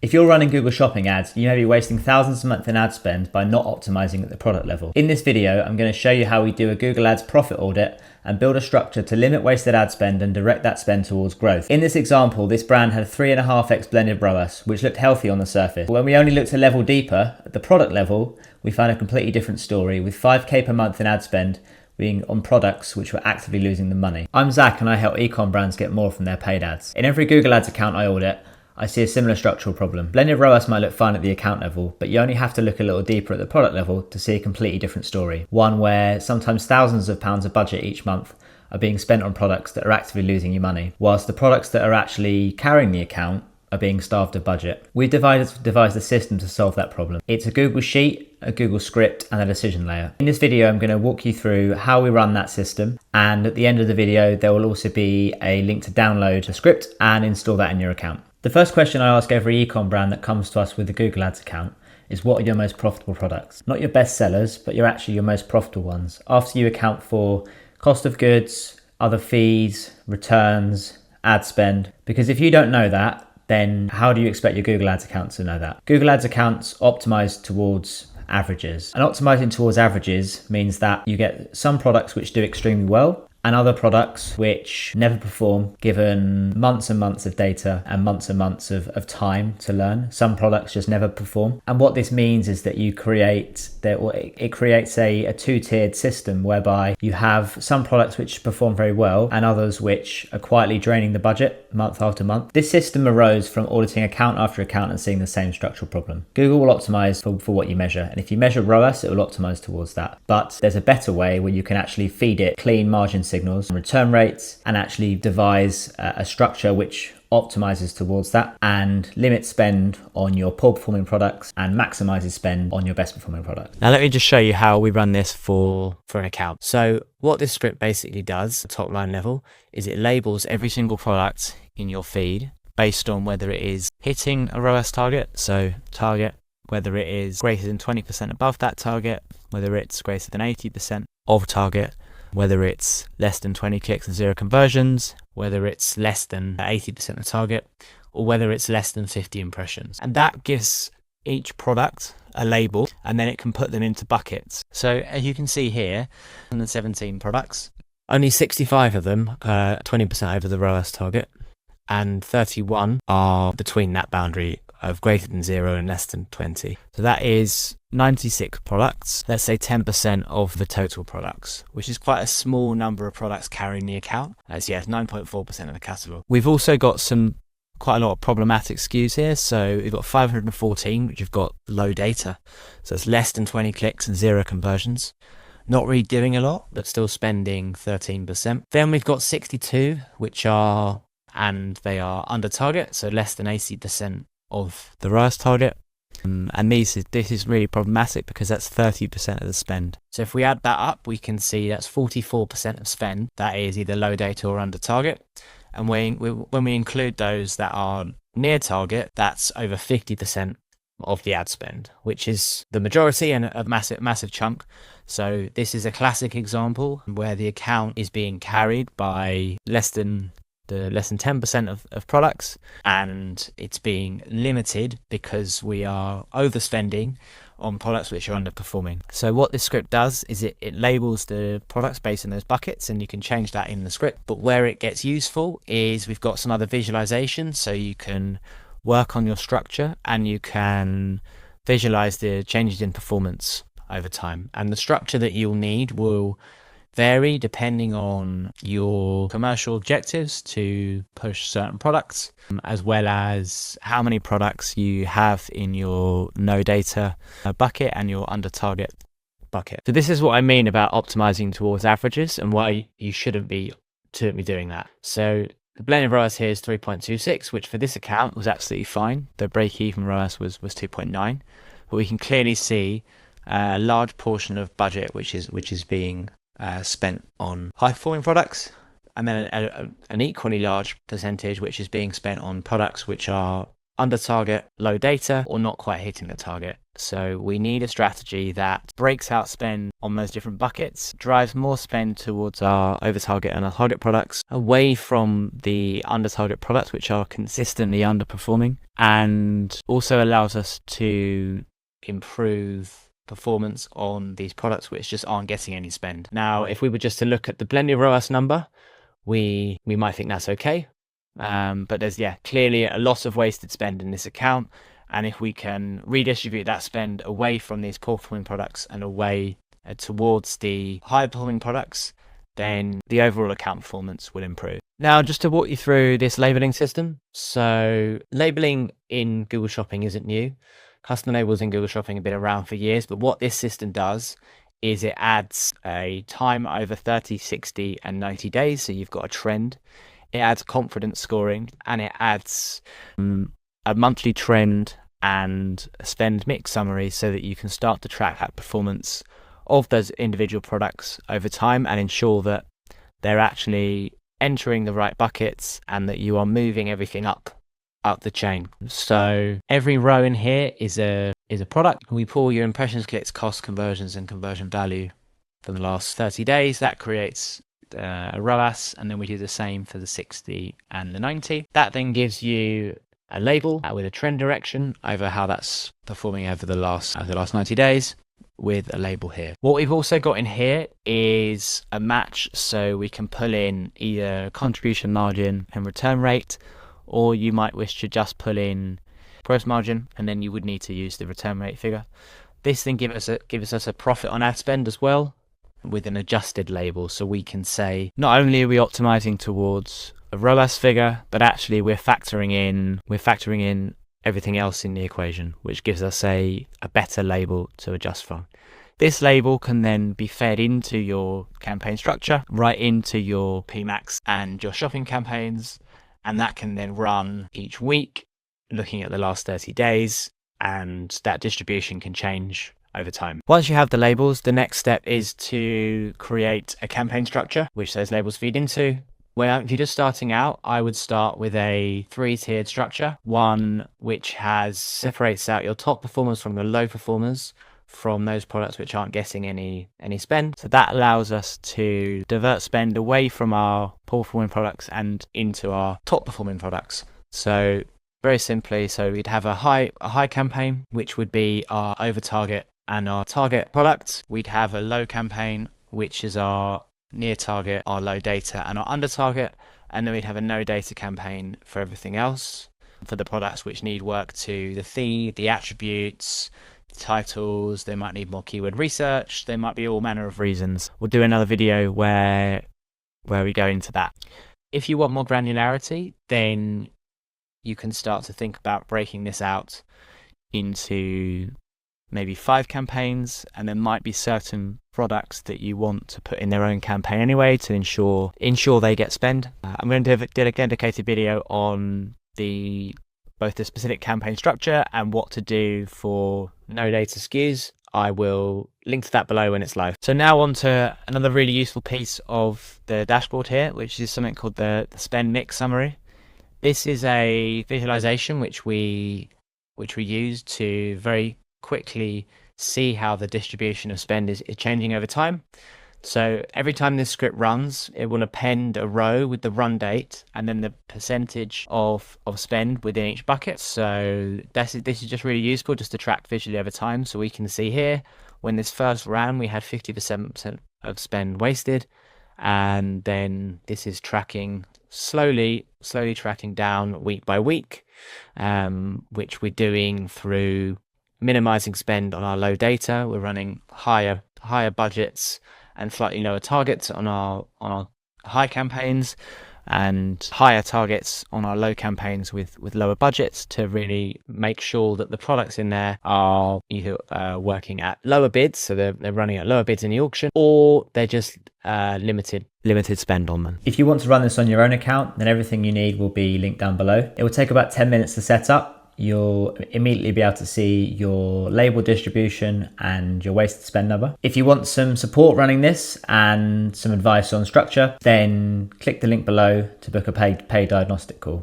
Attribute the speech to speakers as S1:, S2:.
S1: If you're running Google Shopping ads, you may be wasting thousands a month in ad spend by not optimizing at the product level. In this video, I'm going to show you how we do a Google Ads profit audit and build a structure to limit wasted ad spend and direct that spend towards growth. In this example, this brand had 3.5x blended ROAS, which looked healthy on the surface. When we only looked a level deeper, at the product level, we found a completely different story, with 5k per month in ad spend being on products which were actively losing them money. I'm Zach and I help e-com brands get more from their paid ads. In every Google Ads account I audit, I see a similar structural problem. Blended ROAS might look fine at the account level, but you only have to look a little deeper at the product level to see a completely different story. One where sometimes thousands of pounds of budget each month are being spent on products that are actively losing you money, whilst the products that are actually carrying the account are being starved of budget. We've devised a system to solve that problem. It's a Google Sheet, a Google Script, and a decision layer. In this video, I'm going to walk you through how we run that system. And at the end of the video, there will also be a link to download the script and install that in your account. The first question I ask every e-com brand that comes to us with a Google Ads account is, what are your most profitable products? Not your best sellers, but your most profitable ones. After you account for cost of goods, other fees, returns, ad spend. Because if you don't know that, then how do you expect your Google Ads account to know that? Google Ads accounts optimize towards averages. And optimizing towards averages means that you get some products which do extremely well and other products which never perform given months and months of data and months of time to learn. Some products just never perform. And what this means is that it creates a two-tiered system whereby you have some products which perform very well and others which are quietly draining the budget month after month. This system arose from auditing account after account and seeing the same structural problem. Google will optimize for what you measure. And if you measure ROAS, it will optimize towards that. But there's a better way where you can actually feed it clean margin signals, return rates, and actually devise a structure which optimizes towards that and limits spend on your poor performing products and maximizes spend on your best performing products.
S2: Now let me just show you how we run this for an account. So what this script basically does, top line level, is it labels every single product in your feed based on whether it is hitting a ROAS target, so target, whether it is greater than 20% above that target, whether it's greater than 80% of target, whether it's less than 20 clicks and 0 conversions, whether it's less than 80% of target, or whether it's less than 50 impressions. And that gives each product a label, and then it can put them into buckets. So as you can see here, 117 products, only 65 of them are 20% over the ROAS target, and 31 are between that boundary of greater than 0 and less than 20. So that is 96 products, let's say 10% of the total products, which is quite a small number of products carrying the account. It's 9.4% of the catalog. We've also got quite a lot of problematic SKUs here. So we've got 514, which have got low data. So it's less than 20 clicks and 0 conversions. Not really doing a lot, but still spending 13%. Then we've got 62, they are under target, so less than 80% of the ROAS target. And this is really problematic because that's 30% of the spend. So if we add that up, we can see that's 44% of spend that is either low data or under target. And when we include those that are near target, that's over 50% of the ad spend, which is the majority and a massive chunk. So this is a classic example where the account is being carried by less than 10% of products, and it's being limited because we are overspending on products which are underperforming. So what this script does is it labels the products based on those buckets, and you can change that in the script. But where it gets useful is we've got some other visualization, so you can work on your structure and you can visualize the changes in performance over time. And the structure that you'll need will vary depending on your commercial objectives to push certain products, as well as how many products you have in your no data bucket and your under target bucket. So this is what I mean about optimizing towards averages and why you shouldn't be doing that. So the blended ROAS here is 3.26, which for this account was absolutely fine. The break-even ROAS was 2.9, but we can clearly see a large portion of budget which is being spent on high-performing products, and then an equally large percentage which is being spent on products which are under target, low data, or not quite hitting the target. So we need a strategy that breaks out spend on those different buckets, drives more spend towards our over target and our target products, away from the under target products, which are consistently underperforming, and also allows us to improve performance on these products which just aren't getting any spend. Now, if we were just to look at the blended ROAS number, we might think that's okay. But there's clearly a lot of wasted spend in this account. And if we can redistribute that spend away from these poor performing products and away towards the high performing products, then the overall account performance will improve. Now, just to walk you through this labeling system. So labeling in Google Shopping isn't new. Custom labels in Google Shopping have been around for years, but what this system does is it adds a time over 30, 60, and 90 days. So you've got a trend. It adds confidence scoring, and it adds a monthly trend and a spend mix summary so that you can start to track that performance of those individual products over time and ensure that they're actually entering the right buckets and that you are moving everything up the chain. So every row in here is a product. We pull your impressions, clicks, cost, conversions, and conversion value for the last 30 days. That creates a ROAS, and then we do the same for the 60 and the 90. That then gives you a label with a trend direction over how that's performing over the last 90 days with a label here. What we've also got in here is a match, so we can pull in either contribution margin and return rate, or you might wish to just pull in gross margin, and then you would need to use the return rate figure. This then gives us a profit on ad spend as well with an adjusted label, so we can say not only are we optimizing towards a ROAS figure, but actually we're factoring in everything else in the equation, which gives us a better label to adjust from. This label can then be fed into your campaign structure, right into your PMAX and your shopping campaigns, and that can then run each week looking at the last 30 days, and that distribution can change over time. Once you have the labels, the next step is to create a campaign structure, which those labels feed into. Well, if you're just starting out, I would start with a 3-tiered structure. One which separates out your top performers from the low performers from those products which aren't getting any spend. So that allows us to divert spend away from our poor performing products and into our top performing products. So very simply, so we'd have a high campaign, which would be our over target and our target products. We'd have a low campaign, which is our near target, our low data, and our under target, and then we'd have a no data campaign for everything else, for the products which need work to the feed, the attributes, titles. They might need more keyword research. There might be all manner of reasons. We'll do another video where we go into that. If you want more granularity, then you can start to think about breaking this out into maybe 5 campaigns, and there might be certain products that you want to put in their own campaign anyway to ensure they get spend. I'm going to do a dedicated video on both the specific campaign structure and what to do for no data SKUs. I will link to that below when it's live. So now on to another really useful piece of the dashboard here, which is something called the spend mix summary. This is a visualization which we use to very quickly see how the distribution of spend is changing over time. So every time this script runs, it will append a row with the run date and then the percentage of spend within each bucket. So this is just really useful just to track visually over time. So we can see here, when this first ran, we had 57% of spend wasted. And then this is tracking slowly tracking down week by week, which we're doing through minimizing spend on our low data. We're running higher budgets and slightly lower targets on our high campaigns, and higher targets on our low campaigns with lower budgets, to really make sure that the products in there are either working at lower bids, so they're running at lower bids in the auction, or they're just limited spend on them.
S1: If you want to run this on your own account, then everything you need will be linked down below. It will take about 10 minutes to set up. You'll immediately be able to see your label distribution and your wasted spend number. If you want some support running this and some advice on structure, then click the link below to book a paid diagnostic call.